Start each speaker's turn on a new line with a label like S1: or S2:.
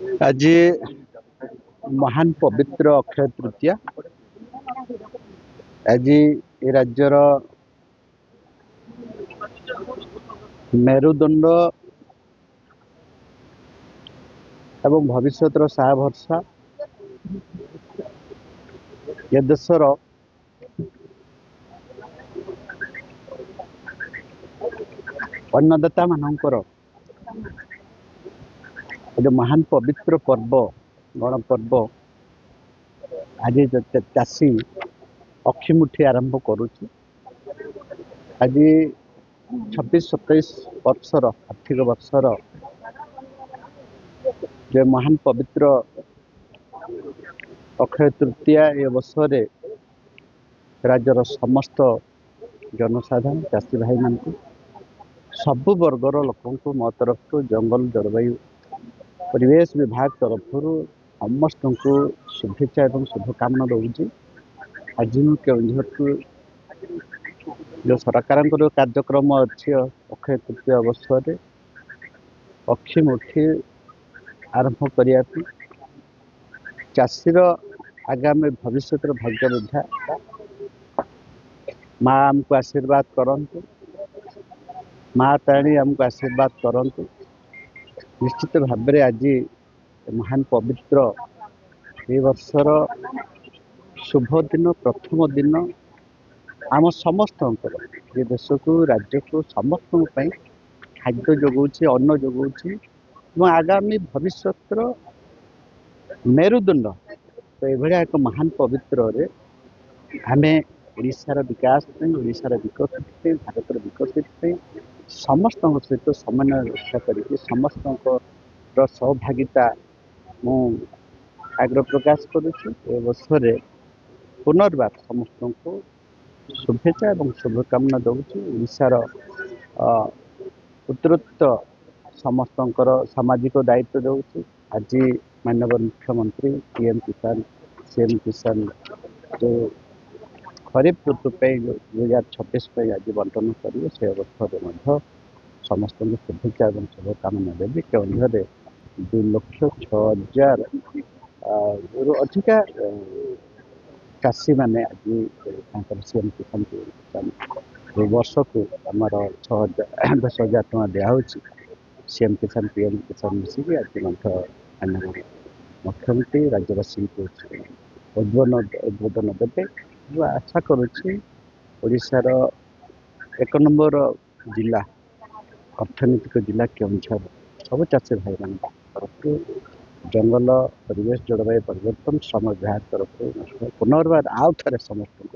S1: आज महान पवित्र अक्षय तृतीया। आज ये राज्यर मेरुदंड एवं भविष्यत साहा भरसा ये देशर अन्नदाता मानकर जो महान पवित्र पर्व गण पर्व आज चाषी अक्षिमुठी आरंभ करुच्ची। आज 26-27 वर्षर आर्थिक वर्षर जो महान पवित्र अक्षय तृतीया ये अवसर राज्यर समस्त जनसाधारण चाषी भाई मान सबु वर्गर लोक मो तरफ जंगल जलवायु परिवेश विभाग तरफ समस्त को शुभेच्छा और शुभकामना दूसरी। आज केउझर जो सरकार कार्यक्रम अच्छी अक्षय तृतीय अवसर अक्षिमुठी आरंभ करने चाषीर आगामी भविष्य भाग्य विधाता माँ आमको आशीर्वाद करंतु, माँ ताणी आमको आशीर्वाद करंतु। निश्चित भाव में आज महान पवित्र ये वर्षर शुभ दिन प्रथम दिन आम समस्त ये देश को राज्य को समस्त खाद्य जोगाऊँच अन्न जोगाऊँच आगामी भविष्य मेरुदंड। तो ये एक महान पवित्र आम ओडिशार विकास ओडिशार विकसित भारतर विकसित समस्त सहित समन्वय रक्षा करके समस्त सहभागिता मु आग्रह प्रकाश करुच्ची। पुनर्बार समस्त को शुभेच्छा और शुभकामना दूसरी। ओडिशार उत्तरोत्तर समस्त सामाजिक दायित्व दूसरी। आज माननीय मुख्यमंत्री पीएम किसान सीएम किसान जो खरीफ ऋतु 2026 आज बंटन करेंगे से अवसर समस्त शुभेच्छा और शुभकामना देवी। केवल 2,06,000 अधिका चाषी मैंने आज सीएम किसान वर्ष को आमर 10,000 टका दिहूँ सीएम किसान पीएम किसान मिसिक आज माननीय मुख्यमंत्री राज्यवासी को उद्बोधन देते। आशा करुच्ची ओडिशार 1 नंबर जिला अर्थनैतिक जिला केउझर सब चाषी भाई मान तरफ जंगल परिवेश जलवायु परिवर्तन श्रम विभाग तरफ पुनर्बार आउ थे समस्त